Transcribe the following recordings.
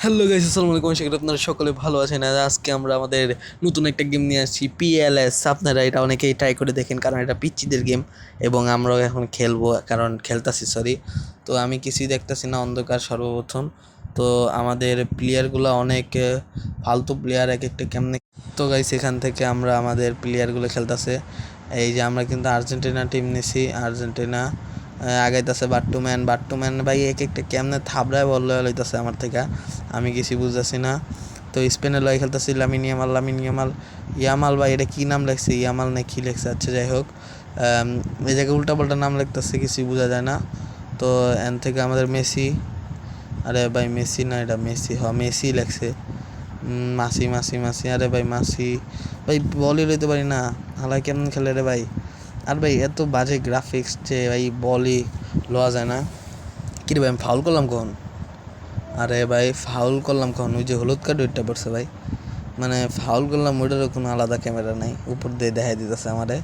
Hello guys, আসসালামু আলাইকুম। আশা করি আপনারা সকলে ভালো আছেন। আর আজকে আমরা আমাদের নতুন একটা গেম নিয়ে আসছি, পিএলএস। আপনারা এটা অনেকেই ট্রাই করে দেখেন, কারণ এটা পিচ্চিদের গেম এবং আমরাও এখন খেলবো, কারণ খেলতাছি, সরি। তো আমি কিছুই দেখতাছি না, অন্ধকার সর্বপ্রথম। তো আমাদের প্লেয়ারগুলো অনেক ফালতু প্লেয়ার, এক একটা কেমনে। তো গাইস, এখান থেকে আমরা আমাদের প্লেয়ারগুলো খেলতেছে। এই যে আমরা কিন্তু আর্জেন্টিনা টিম নিছি। আর্জেন্টিনা আগাইতেছে। বাট্টুম্যান ভাই এক একটা কেমনে থাবড়ায় বল লইতেছে আমার থেকে, আমি কিছু বুঝতেছি না। তো স্পেনের লয় খেলতেছি লামিন ইয়ামাল। ইয়ামাল ভাই, এটা কী নাম লেখছে? ইয়ামাল না কী লেখছে? আচ্ছা, যাই হোক। এই জায়গায় উল্টাপাল্টা নাম লিখতেছে, কিছুই বোঝা যায় না। তো এন থেকে আমাদের মেসি। আরে ভাই, মেসি না, এটা মেসি, মেসি লেখছে। মাসি, আরে ভাই মাসি। ভাই বলই লইতে পারি না, হালাই কেমন খেলে রে ভাই। আর ভাই এত বাজে গ্রাফিক্স যে ভাই বলই লওয়া যায় না। কি রে ভাই, আমি ফাউল করলাম কখন? আরে ভাই ফাউল করলাম কখন? ওই যে হলুদ কার্ড ওইটা পড়ছে ভাই। মানে ফাউল করলাম, ওইটারও কোনো আলাদা ক্যামেরা নাই, উপর দিয়ে দেখাই দিতেছে আমারে।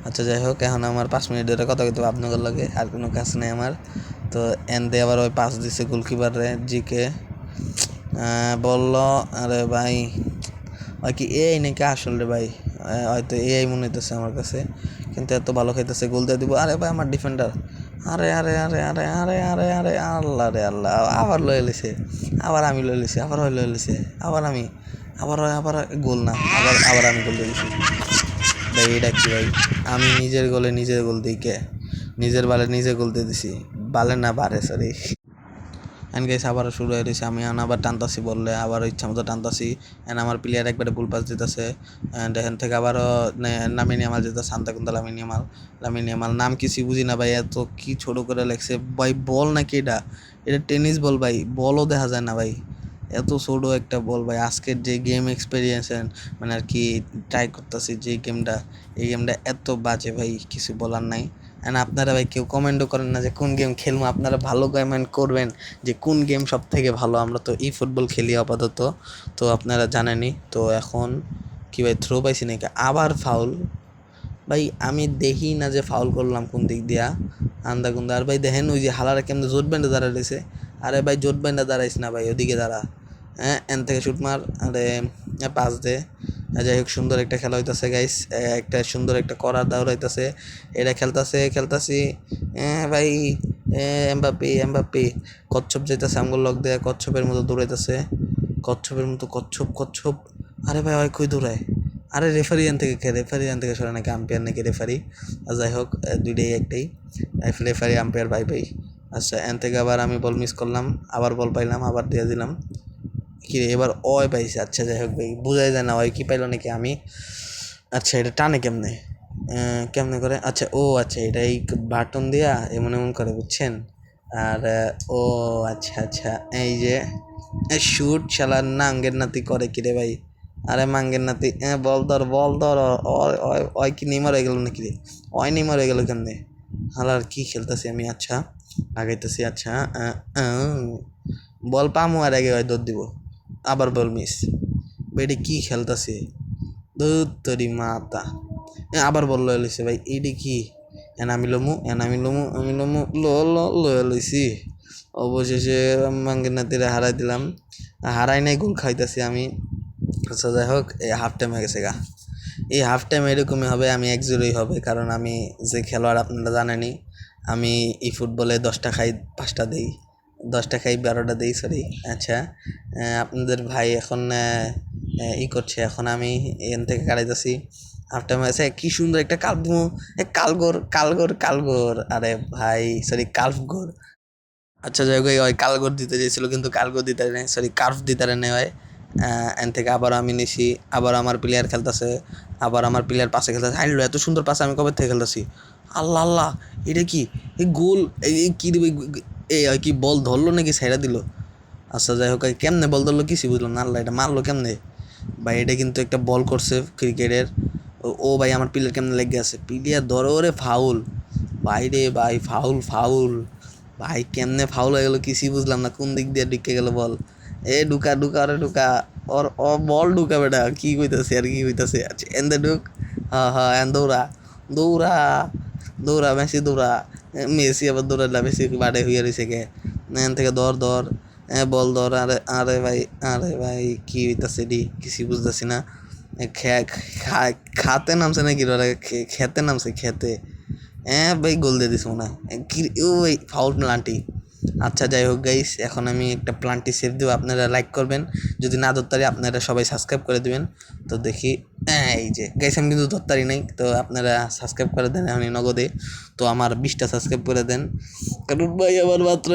আচ্ছা, যাই হোক, এখন আমার 5 মিনিট ধরে কথা কইতে আপনাদের লাগে, আর কোনো কাজ নেই আমার। তো এন দিয়ে আবার ওই পাস দিছে গোলকিপারে, জিকে বলল। আরে ভাই, ওই কি এআই নাকি আসলে ভাই? হয়তো এআই মনে হইতেছে আমার কাছে, কিন্তু এত ভালো খাইতেছে, গোল দিয়ে দিব। আরে ভাই আমার ডিফেন্ডার, আরে আল্লাহ রে আল্লাহ, আবার লয়ে লিছে, আবার আমি লয়ে লিছি, আবার হয় লয়ে লিছে, আবার আমি, আবার গোল না, আবার আবার আমি গোল দিয়ে দিছি। ভাই এটা কি ভাই? আমি নিজের গোলে নিজের গোল দিই কে? নিজের বালে নিজে গোল দিয়ে দিছি। বালে না বারে, সরি। অ্যান্ড গাইস, আবারও শুরু হয়ে গেছে। আমি আবার টানতাছি, বললে আবারও ইচ্ছা মতো টানতাছি। অ্যান্ড আমার প্লেয়ার একবারে ফুল পাস দিতেছে। অ্যান্ড এখান থেকে আবারও লামিন ইয়ামাল যেতে, সান্তাকুন্দা লামিন ইয়ামাল নাম কিছুই বুঝি না ভাই, এত কি ছোট করে লেখছে ভাই। বল নাকি এটা? এটা টেনিস বল ভাই, বলও দেখা যায় না ভাই, এত ছোটো একটা বল ভাই। আজকের যে গেম এক্সপিরিয়েন্স, মানে আর কি ট্রাই করতেছি যে গেমটা, এই গেমটা এত বাজে ভাই, কিছু বলার নাই। অ্যান্ড আপনারা ভাই কেউ কমেন্টও করেন না যে কোন গেম খেলবো। আপনারা ভালো কমেন্ট করবেন যে কোন গেম সব থেকে ভালো। আমরা তো এই ফুটবল খেলি আপাতত, তো আপনারা জানেনই। তো এখন কি ভাই, থ্রো পাইছি নাকি? আবার ফাউল ভাই, আমি দেখি না যে ফাউল করলাম কোন দিক দিয়া, আন্দা কুন্দা। আর ভাই দেখেন ওই যে হালারা কেমন জোট ব্যান্ডে দাঁড়া রয়েছে। আরে ভাই জোট ব্যান্ডে দাঁড়াইস না ভাই, ওদিকে দাঁড়া। হ্যাঁ, এন থেকে শুট মার। আরে পাস দে। যাই হোক, সুন্দর একটা খেলা হইতাছে গাইস, একটা সুন্দর একটা করার দাওয়ার হইতাছে। এটা খেলতাছি। হ্যাঁ ভাই, এমবাপ্পে কচ্ছপ যাইতাছে আমগুলো লক দেয়া, কচ্ছপের মতো দৌড়াইতেছে, কচ্ছপের মতো, কচ্ছপ। আরে ভাই ওই কই দৌড়ায়? আরে রেফারি এন থেকে সরে নাকি, আম্পায়ার নাকি রেফারি? আর যাই হোক, দুইটাই একটাই, রেফারি আম্পায়ার ভাই ভাই। আচ্ছা, এন থেকে আবার আমি বল মিস করলাম, আবার বল পাইলাম, আবার দিয়ে দিলাম। কি রে, এবার অয় পাইছে। আচ্ছা, যাই হোক ভাই, বোঝাই যায় না অয় কি পাইলো নাকি আমি। আচ্ছা, এটা টানে কেমনে? কেমনে করে? আচ্ছা, ও আচ্ছা, এটা এই বাটন দিয়া এমন এমন করে, বুঝছেন? আর ও আচ্ছা, এই যে শুট শালার নাঙ্গের নাতি করে কি রে ভাই? আরে মাঙ্গের নাতি, বল ধর। ওই কি নেইমার হয়ে গেল নাকি রে? ওই নেইমার হয়ে গেল কেমনে? হালার কি খেলতেছি আমি? আচ্ছা, আগাইতেছি। আচ্ছা, বল পামু আর আগে হয় দৌড় দিব, আবার বল মিস। বেডি কি খেলতেছে? ধুর তোরি মাতা। আবার বল লয়ে লইছে ভাই, এইডি কি? আমি লমু লয়ে লইছি। অবশেষে মাঙ্গের নাতিরে হারাই দিলাম। হারাই নাই, গোল খাইতেছি আমি। আচ্ছা, যাই হোক, এই হাফ টাইম হয়ে গেছে গা। এই হাফ টাইম এরকমই হবে, আমি 1-0 হবে, কারণ আমি যে খেলোয়াড় আপনারা জানেনই। আমি এই ফুটবলে 10টা খাই 5টা দিই, 10টা খাই 12টা দিই, সরি। আচ্ছা, আপনাদের ভাই এখন করছে, এখন আমি এখান থেকে কাটাইতেছি। হাফ টাইম হয়েছে, কি সুন্দর একটা কালগোর, আরে ভাই সরি, কালফগোর। আচ্ছা, যাই হোক, ওই কালগোর দিতে চেয়েছিল, কিন্তু কালগোর দিতে নেই, সরি, কার্ভ দিতে নেই হয়। এন থেকে আবার আমি নিছি, আবার আমার প্লেয়ার খেলতেছে, আবার আমার প্লেয়ার পাশে খেলতেছে। হাইলো, এত সুন্দর পাশে আমি কবে থেকে খেলতেছি? আল্লাহ আল্লাহ, এটা কি? এই গোল, এই কি দেবে? এই কি বল ধরলো নাকি সাইডা দিল? আচ্ছা, যাই হোক, কেমনে বল ধরলো কিছু বুঝলাম না। আল্লাহ, এটা মারলো কেমনে ভাই? এটা কিন্তু একটা বল করছে ক্রিকেটের। ও ভাই, আমার প্লেয়ার কেমনে লেগে আছে? প্লেয়ার ধরো রে, ফাউল ভাই রে ভাই, ফাউল ভাই। কেমনে ফাউল হয়ে গেল কিছুই বুঝলাম না, কোন দিক দিয়ে ঢুকে গেল বল? ঢুকা ওর ও বল ঢুকা বেটা, কি কইতাছে আর কি কইতাছে? আচ্ছা, এন্দে ঢুক। হ্যাঁ, এন দৌড়া দৌড়া মেসি দৌড়া। মেসি আবার দৌড়াইলা, মেসি বাড়ে হইয়া রয়েছে কে? এন থেকে ধর। বল ধর। আরে আরে ভাই, আরে ভাই কি হইতাছে ডি, কিছু বুঝতেছি না। খাতে নামছে নাকি ওরা, খেতে নামছে খেতে। ভাই গোল দিয়ে দিস মনে হয়। কি ওই ফাউল প্লান্টি। আচ্ছা যাই হোক গাইস, এখন আমি একটা প্লান্টি সেভ দেবো, আপনারা লাইক করবেন। যদি না ধরতারি আপনারা সবাই সাবস্ক্রাইব করে দেবেন। তো দেখি, এই যে গাইস আমি কিন্তু ধরতারি নাই, তো আপনারা সাবস্ক্রাইব করে দেন আমি নগদে। তো আমার 20টা সাবস্ক্রাইব করে দেন, কারণ ভাই আমার মাত্র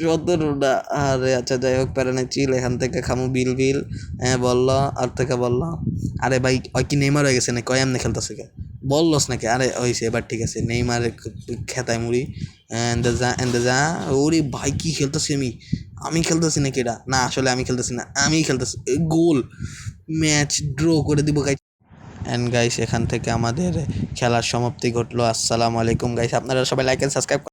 17টা। আরে আচ্ছা যাই হোক, প্যারা নাই, চিল। এখান থেকে খামু বিল বিল। বললো আর থেকে বললো। আরে ভাই ওই কি নেইমার হয়ে গেছে নাকি, কয় এমনি খেলতেছে কে, বললস নাকি? আরে হয়েছে এবার ঠিক আছে, নেইমারের খেতায় মুড়ি। এন্দে যা ওরে ভাই কি খেলতেছি আমি, আমি খেলতেছি নাকি এটা? না আসলে আমি খেলতেছি না, আমি খেলতেছি। গোল, ম্যাচ ড্র করে দিব গাইস। অ্যান্ড গাইস এখান থেকে আমাদের খেলার সমাপ্তি ঘটলো। আসসালামু আলাইকুম গাইস, আপনারা সবাই লাইক এন্ড সাবস্ক্রাইব